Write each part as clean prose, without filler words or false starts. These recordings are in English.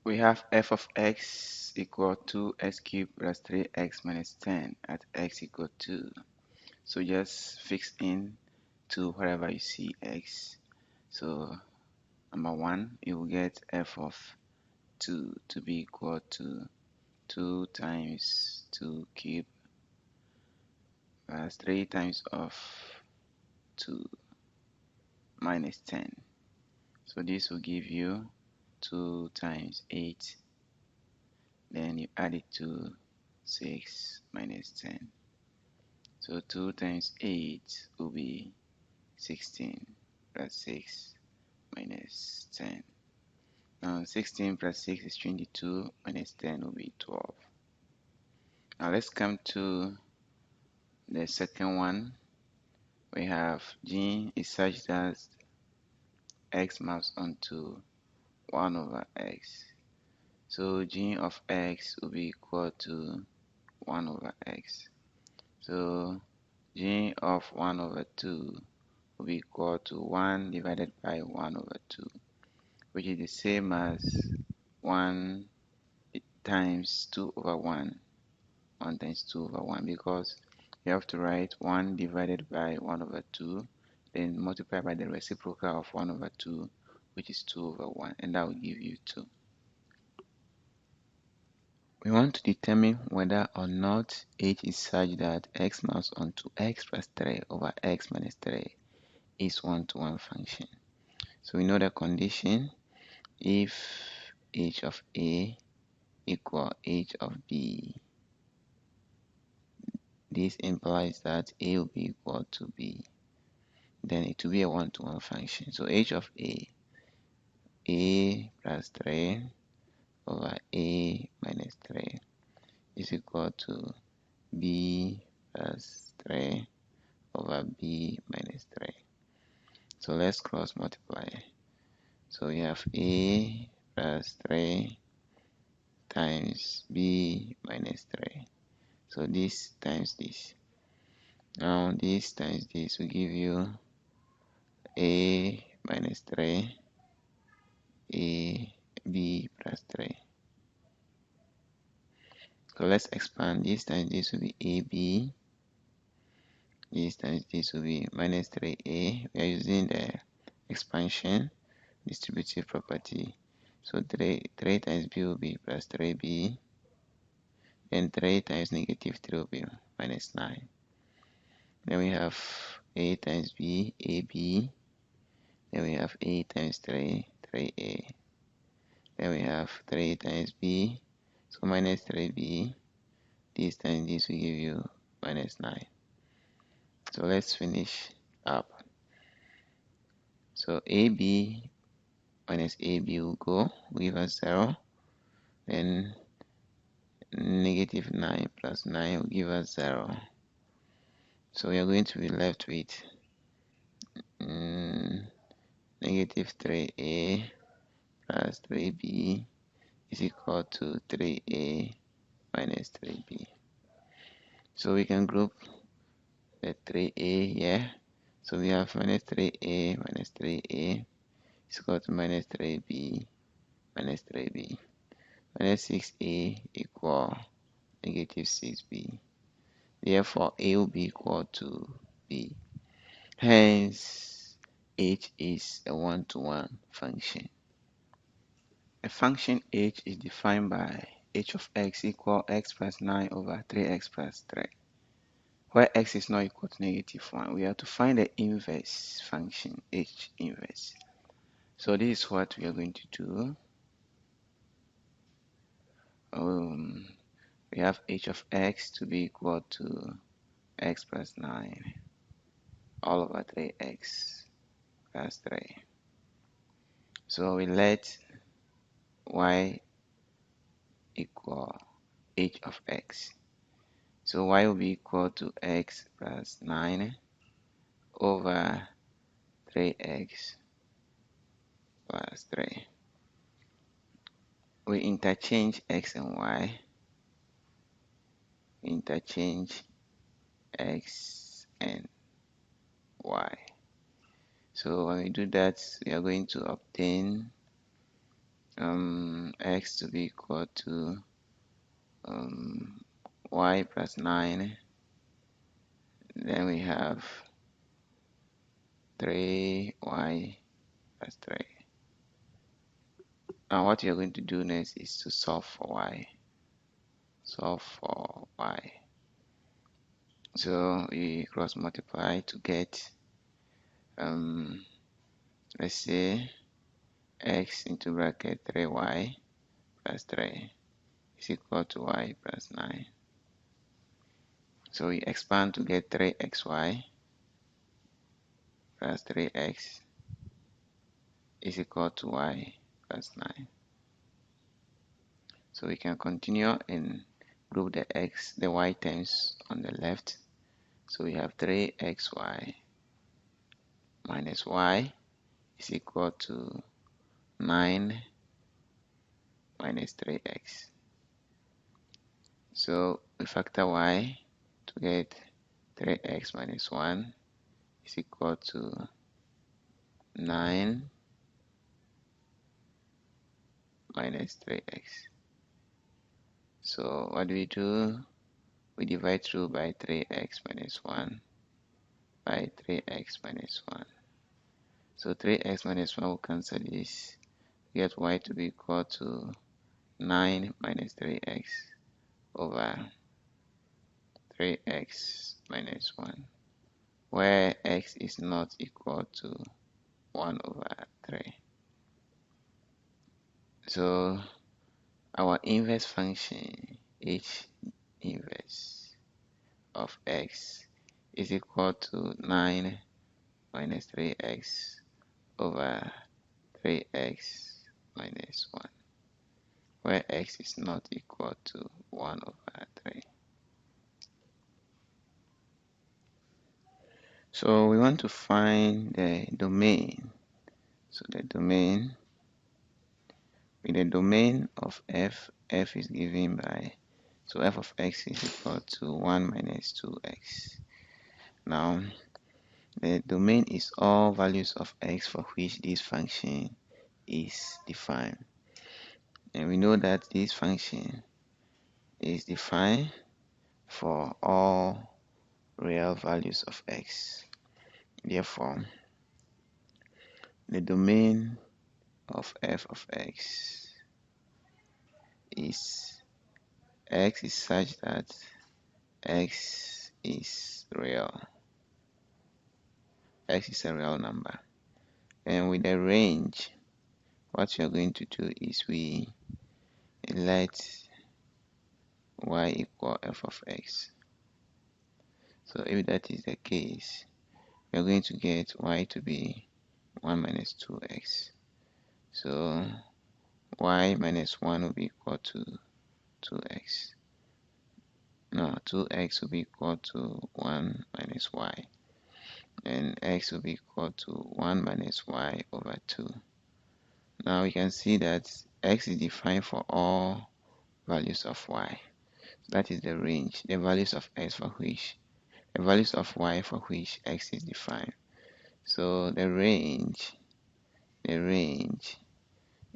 We have f of x equal to x cubed plus 3x minus 10 at x equal to. So just fix in to wherever you see x. So number 1, you will get f of 2 to be equal to 2 times 2 cubed plus 3 times of 2 minus 10. So this will give you 2 times 8. Then you add it to 6 minus 10. So 2 times 8 will be 16 plus 6 minus 10. Now 16 plus 6 is 22 minus 10 will be 12. Now let's come to the second one. We have g is such that x maps onto 1 over x. So g of x will be equal to 1 over x. So g of 1 over 2 will be equal to 1 divided by 1 over 2, which is the same as 1 times 2 over 1. 1 times 2 over 1, because you have to write 1 divided by 1 over 2, then multiply by the reciprocal of 1 over 2, which is 2 over 1, and that will give you 2. We want to determine whether or not h is such that x maps onto x plus 3 over x minus 3 is one-to-one function. So we know the condition. If h of a equal h of b, this implies that a will be equal to b. Then it will be a one-to-one function. So h of a plus 3 over a minus 3 is equal to b plus 3 over b minus 3. So let's cross multiply. So we have a plus 3 times b minus 3. So this times this. Now this times this will give you a minus 3, a b plus 3. So let's expand. This times this will be ab. This times this will be minus 3a. We are using the expansion distributive property. So 3 times b will be plus 3b. Then 3 times negative 3 will be minus 9. Then we have a times b, ab. Then we have a times 3, 3a. Then we have 3 times b, so minus 3b. This times this will give you minus 9. So let's finish up. So ab minus ab will go, will give us 0. Then negative 9 plus 9 will give us 0. So we are going to be left with negative 3a plus 3b is equal to 3a minus 3b. So we can group the 3a here. So we have minus 3a minus 3a is equal to minus 3b minus 3b. Minus 6a equal negative 6b. Therefore, a will be equal to b. Hence, h is a one-to-one function. A function h is defined by h of x equal x plus 9 over 3x plus 3. Where x is not equal to negative 1, we have to find the inverse function, h inverse. So this is what we are going to do. We have h of x to be equal to x plus 9 all over 3x plus 3. So we let y equal h of x. So y will be equal to x plus 9 over 3x plus 3. We interchange x and y. Interchange x and y. So when we do that, we are going to obtain x to be equal to y plus 9. Then we have 3y plus 3. Now what you're going to do next is to solve for y. Solve for y. So we cross multiply to get, let's say, x into bracket 3y plus 3 is equal to y plus 9. So we expand to get 3xy plus 3x is equal to y plus 9. So we can continue and group the y terms on the left. So we have 3xy minus y is equal to 9 minus 3x. So we factor y to get 3x minus 1 is equal to 9 minus 3x. So what do? We divide through by 3x minus 1 by 3x minus 1. So 3x minus 1 will cancel this. Get y to be equal to 9 minus 3x over 3x minus 1, where x is not equal to 1 over 3. So our inverse function, h inverse of x is equal to 9 minus 3x over 3x minus 1, where x is not equal to 1 over 3. So we want to find the domain. So the domain, with the domain of f is given by, so f of x is equal to 1 minus 2x. Now, the domain is all values of x for which this function is defined. And we know that this function is defined for all real values of x. Therefore, the domain of f of x is such that x is real. X is a real number. And with the range, what we are going to do is we let y equal f of x. So if that is the case, we are going to get y to be 1 minus 2x. So y minus 1 will be equal to 2x. Now 2x will be equal to 1 minus y. And x will be equal to 1 minus y over 2. Now we can see that x is defined for all values of y. That is the range, the values of x for which, the values of y for which x is defined. So the range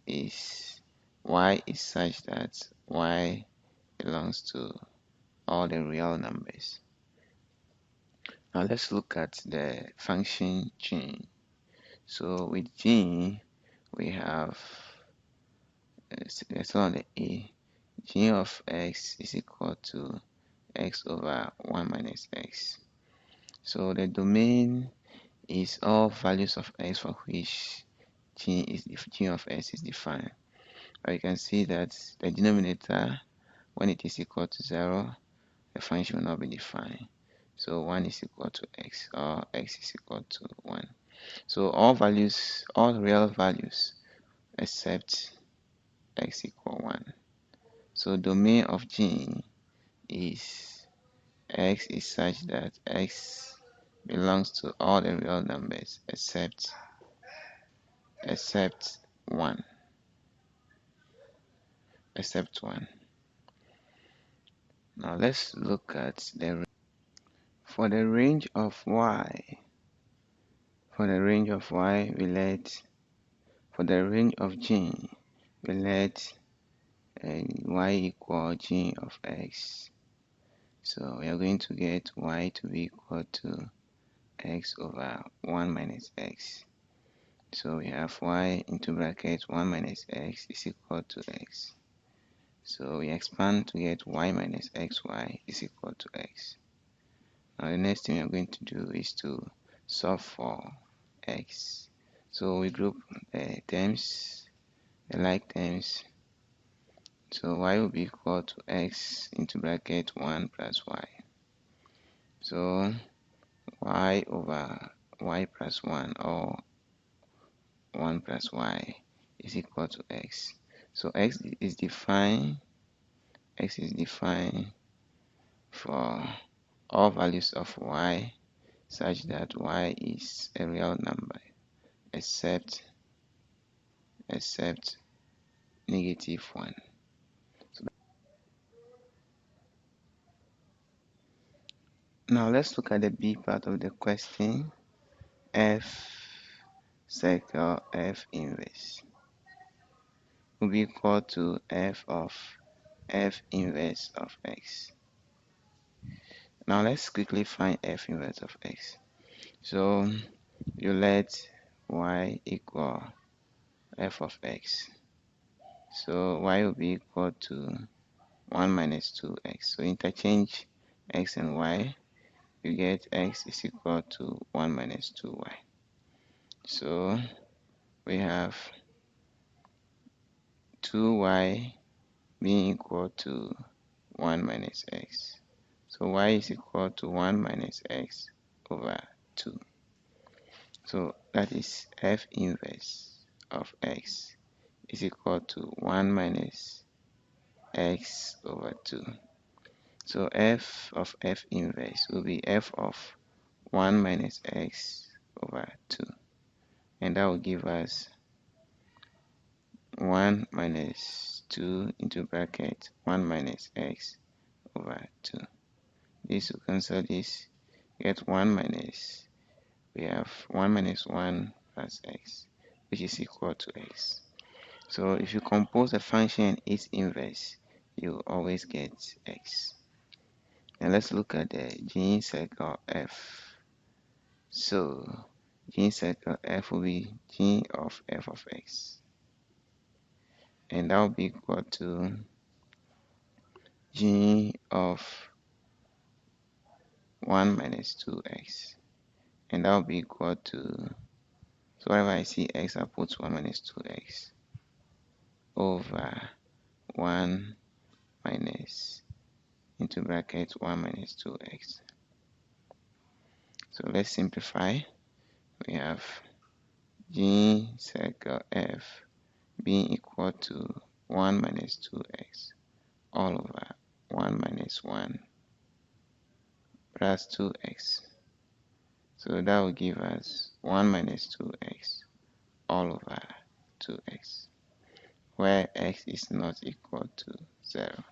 is y is such that y belongs to all the real numbers. Now let's look at the function g. So with g, we have, let's on the a, g of x is equal to x over 1 minus x. So the domain is all values of x for which g of x is defined. But you can see that the denominator, when it is equal to 0, the function will not be defined. So 1 is equal to x, or x is equal to 1. So all values, all real values, except x equal 1. So domain of g is x is such that x belongs to all the real numbers except 1. Except 1. Now let's look at for the range of y. For the range of y, we let, for the range of g, we let y equal g of x. So we are going to get y to be equal to x over 1 minus x. So we have y into bracket 1 minus x is equal to x. So we expand to get y minus xy is equal to x. Now the next thing we are going to do is to solve for x. So we group the terms, the like terms. So y will be equal to x into bracket 1 plus y. So y over y plus 1 or 1 plus y is equal to x. So x is defined for all values of y such that y is a real number except -1. Now let's look at the B part of the question. F circle F inverse will be equal to f of f inverse of x. Now let's quickly find f inverse of x. So you let y equal f of x. So y will be equal to 1 minus 2x. So interchange x and y, you get x is equal to 1 minus 2y. So we have 2y being equal to 1 minus x. So y is equal to 1 minus x over 2. So that is f inverse of x is equal to 1 minus x over 2. So f of f inverse will be f of 1 minus x over 2. And that will give us 1 minus 2 into bracket 1 minus x over 2. This will cancel this, get 1 minus, we have 1 minus 1 plus x, which is equal to x. So if you compose a function and its inverse, you always get x. Now let's look at the G circle f. So G circle f will be G of f of x. And that will be equal to G of 1 minus 2x. And that will be equal to, so whenever I see x, I'll put 1 minus 2x over 1 minus into bracket 1 minus 2x. So let's simplify. We have G circle f being equal to 1 minus 2x all over 1 minus 1 plus 2x. So that will give us 1 minus 2x all over 2x, where x is not equal to 0.